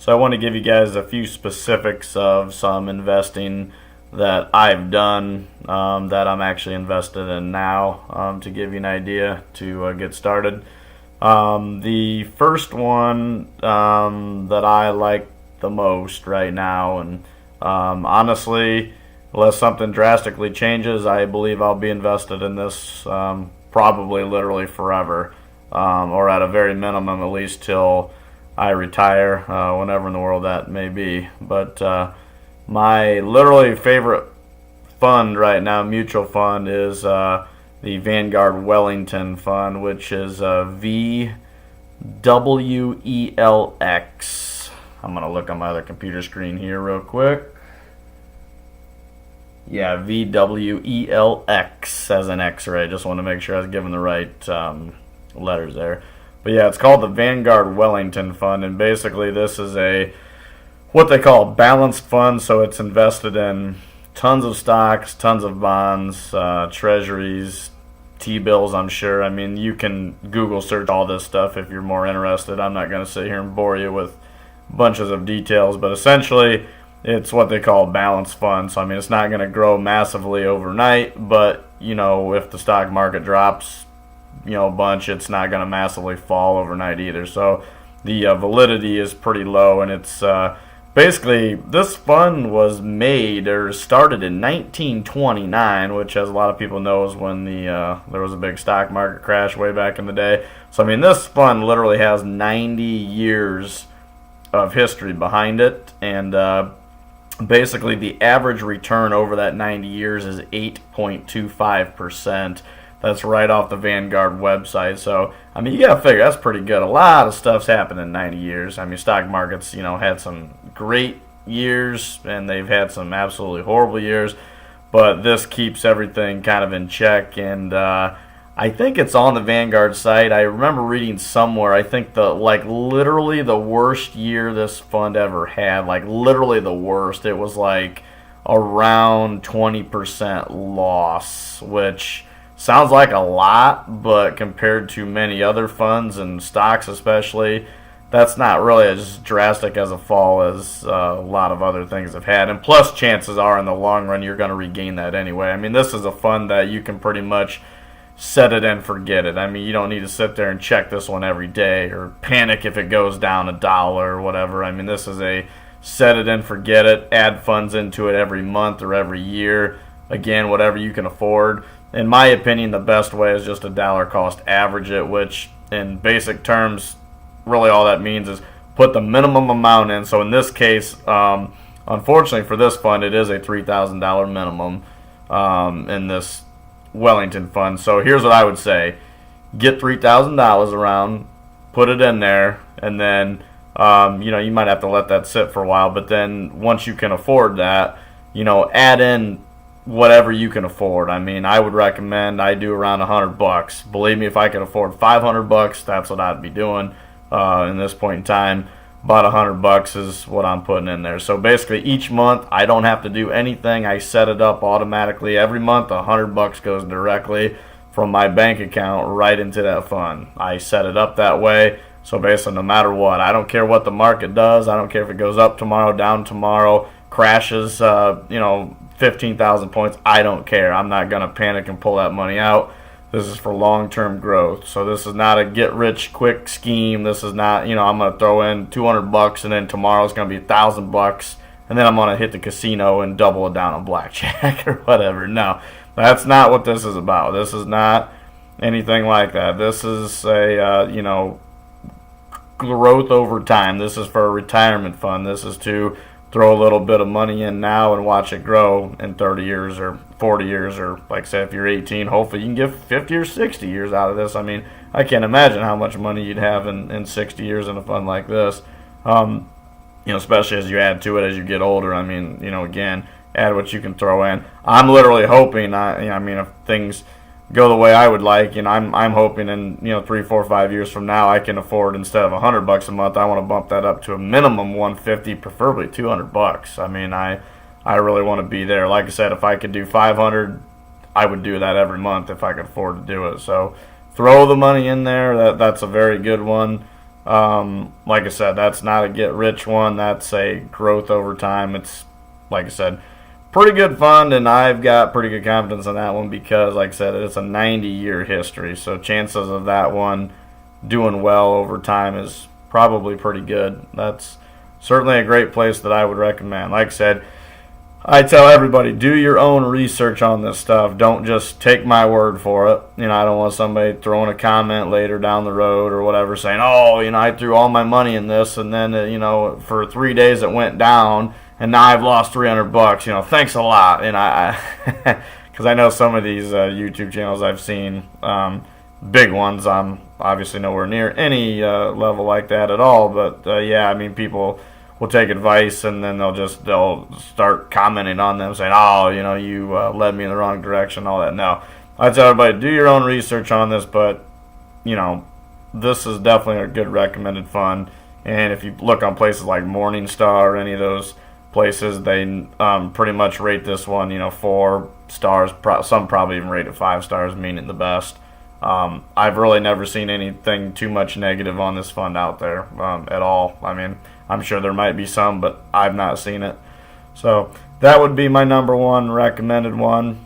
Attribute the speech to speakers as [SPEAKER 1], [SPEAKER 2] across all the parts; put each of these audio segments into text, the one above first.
[SPEAKER 1] So I want to give you guys a few specifics of some investing that I've done, that I'm actually invested in now, to give you an idea to get started. The first one that I like the most right now, and honestly, unless something drastically changes, I believe I'll be invested in this probably literally forever, or at a very minimum, at least till I retire, whenever in the world that may be. But my literally favorite fund right now, mutual fund, is the Vanguard Wellington fund, which is vwelx. I'm going to look on my other computer screen here real quick. Yeah, vwelx as an X-ray. Just want to make sure I was giving the right letters there. But yeah, it's called the Vanguard Wellington Fund, and basically this is a what they call a balanced fund. So it's invested in tons of stocks, tons of bonds, treasuries, T-bills, I'm sure. I mean, you can Google search all this stuff if you're more interested. I'm not going to sit here and bore you with bunches of details, but essentially it's what they call a balanced fund. So I mean, it's not going to grow massively overnight, but if the stock market drops a bunch, it's not going to massively fall overnight either. So the validity is pretty low, and it's basically, this fund was made or started in 1929, which, as a lot of people know, is when there was a big stock market crash way back in the day. So I mean, this fund literally has 90 years of history behind it, and basically the average return over that 90 years is 8.25%. That's right off the Vanguard website. So I mean, you gotta figure that's pretty good. A lot of stuff's happened in 90 years. I mean, stock markets had some great years, and they've had some absolutely horrible years, but this keeps everything kind of in check. And I think it's on the Vanguard site. I remember reading somewhere, I think literally the worst year this fund ever had, literally the worst, it was around 20% loss, which sounds like a lot, but compared to many other funds and stocks especially, that's not really as drastic as a fall as a lot of other things have had. And plus, chances are in the long run you're going to regain that anyway. I mean, this is a fund that you can pretty much set it and forget it. I mean, you don't need to sit there and check this one every day or panic if it goes down $1 or whatever. I mean, this is a set it and forget it, add funds into it every month or every year. Again, whatever you can afford. In my opinion, the best way is just a dollar cost average it, which in basic terms, really all that means is put the minimum amount in. So in this case, unfortunately for this fund, it is a $3,000 minimum in this Wellington fund. So here's what I would say: get $3,000 around, put it in there, and then you might have to let that sit for a while. But then once you can afford that, add in whatever you can afford. I mean, I would recommend I do around $100. Believe me, if I could afford $500, that's what I'd be doing in this point in time. About $100 is what I'm putting in there. So basically, each month I don't have to do anything. I set it up automatically. Every month, $100 goes directly from my bank account right into that fund. I set it up that way. So basically, no matter what, I don't care what the market does. I don't care if it goes up tomorrow, down tomorrow, crashes, 15,000 points. I don't care. I'm not going to panic and pull that money out. This is for long-term growth. So this is not a get-rich-quick scheme. This is not, I'm going to throw in $200 and then tomorrow it's going to be $1,000 and then I'm going to hit the casino and double it down on blackjack or whatever. No, that's not what this is about. This is not anything like that. This is a, growth over time. This is for a retirement fund. This is to throw a little bit of money in now and watch it grow in 30 years or 40 years, or like say if you're 18, hopefully you can get 50 or 60 years out of this. I mean, I can't imagine how much money you'd have in 60 years in a fund like this, especially as you add to it as you get older. I mean, again, add what you can throw in. I'm literally hoping, if things go the way I would like, I'm hoping in 3, 4, 5 years from now I can afford, instead of $100 a month, I want to bump that up to a minimum $150, preferably $200. I mean, I really want to be there. Like I said, if I could do $500, I would do that every month if I could afford to do it. So throw the money in there. That's a very good one. Like I said, that's not a get rich one. That's a growth over time. It's, like I said, pretty good fund, and I've got pretty good confidence in that one because, like I said, it's a 90-year history. So chances of that one doing well over time is probably pretty good. That's certainly a great place that I would recommend. Like I said, I tell everybody, do your own research on this stuff. Don't just take my word for it. I don't want somebody throwing a comment later down the road or whatever saying, oh, I threw all my money in this and then, for 3 days it went down and now I've lost $300. Thanks a lot. And because I know some of these YouTube channels I've seen, big ones, I'm obviously nowhere near any level like that at all. But people will take advice and then they'll start commenting on them saying, oh, you led me in the wrong direction, all that. No, I tell everybody, do your own research on this, but this is definitely a good recommended fund. And if you look on places like Morningstar or any of those places, they pretty much rate this one 4 stars. Some probably even rate it 5 stars, meaning the best. I've really never seen anything too much negative on this fund out there at all. I mean, I'm sure there might be some, but I've not seen it. So that would be my number one recommended one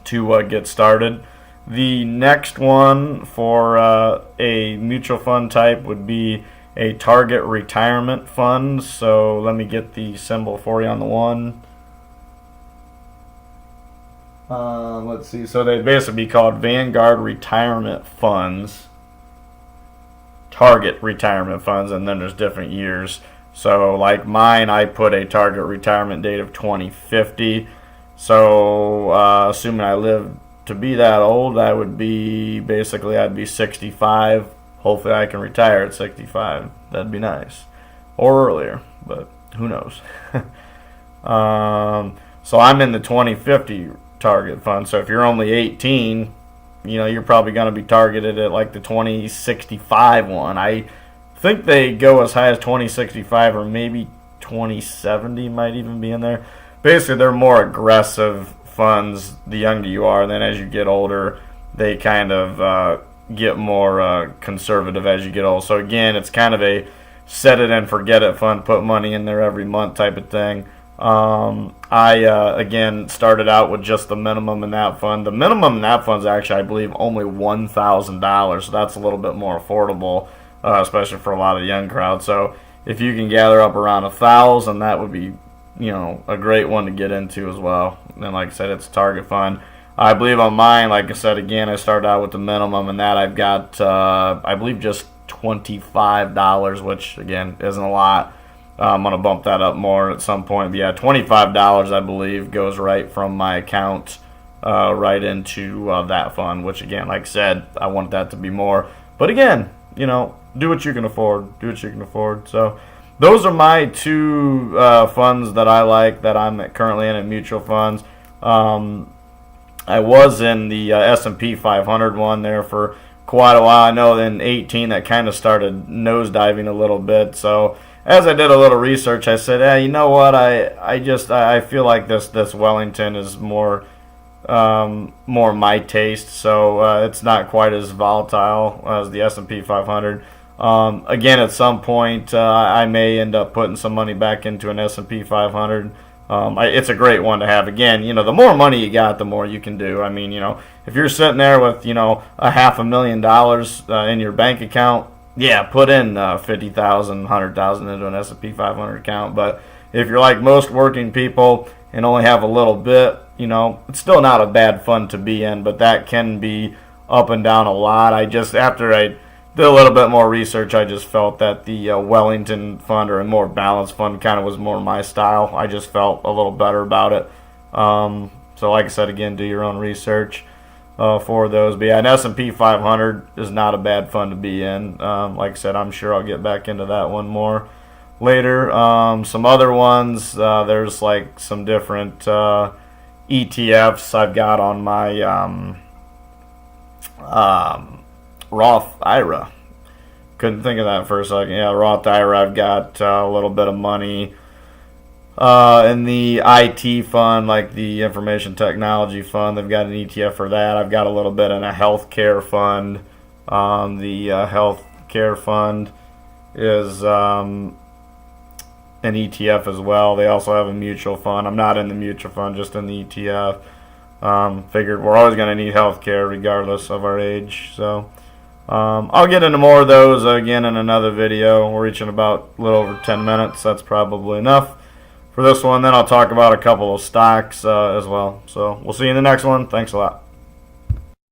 [SPEAKER 1] to get started. The next one for a mutual fund type would be a target retirement fund. So let me get the symbol for you on the one. Let's see. So they'd basically be called Vanguard retirement funds. Target retirement funds, and then there's different years. So like mine, I put a target retirement date of 2050. So assuming I live to be that old, I'd be 65. Hopefully I can retire at 65. That'd be nice. Or earlier, but who knows. So I'm in the 2050 target fund. So if you're only 18, you're probably going to be targeted at like the 2065 one. I think they go as high as 2065 or maybe 2070 might even be in there. Basically, they're more aggressive funds the younger you are, and then as you get older, they kind of get more conservative as you get old. So again, it's kind of a set it and forget it fund, put money in there every month type of thing. I again started out with just the minimum in that fund. The minimum in that fund is actually, I believe, only $1,000, so that's a little bit more affordable, especially for a lot of young crowds. So if you can gather up around 1,000, that would be a great one to get into as well. And like I said, it's a target fund. I believe on mine, like I said, again, I started out with the minimum, and that I've got I believe just $25, which again isn't a lot. I'm going to bump that up more at some point. But yeah, $25, I believe, goes right from my account right into that fund, which, again, like I said, I want that to be more. But, again, do what you can afford. Do what you can afford. So those are my two funds that I like that I'm currently in mutual funds. I was in the S&P 500 one there for quite a while. I know in 18 that kind of started nosediving a little bit. So as I did a little research, I said, you know what? I feel like this Wellington is more my taste. So it's not quite as volatile as the S&P 500. Again, at some point, I may end up putting some money back into an S&P 500. It's a great one to have. Again, the more money you got, the more you can do. I mean, if you're sitting there with, $500,000 in your bank account, yeah, put in 50,000, 100,000 into an S&P 500 account. But if you're like most working people and only have a little bit, it's still not a bad fund to be in. But that can be up and down a lot. After I did a little bit more research, I just felt that the Wellington fund, or a more balanced fund, kind of was more my style. I just felt a little better about it. So like I said, again, do your own research for those. But yeah, an S&P 500 is not a bad fund to be in. Like I said, I'm sure I'll get back into that one more later. Some other ones, there's like some different ETFs I've got on my Roth IRA. Couldn't think of that for a second. Yeah, Roth IRA, I've got a little bit of money in the IT fund, like the information technology fund. They've got an ETF for that. I've got a little bit in a healthcare fund, the healthcare Healthcare Fund is an ETF as well. They also have a mutual fund. I'm not in the mutual fund, just in the ETF. Figured we're always going to need healthcare regardless of our age. So I'll get into more of those again in another video. We're reaching about a little over 10 minutes. That's probably enough for this one. Then I'll talk about a couple of stocks as well. So we'll see you in the next one. Thanks a lot.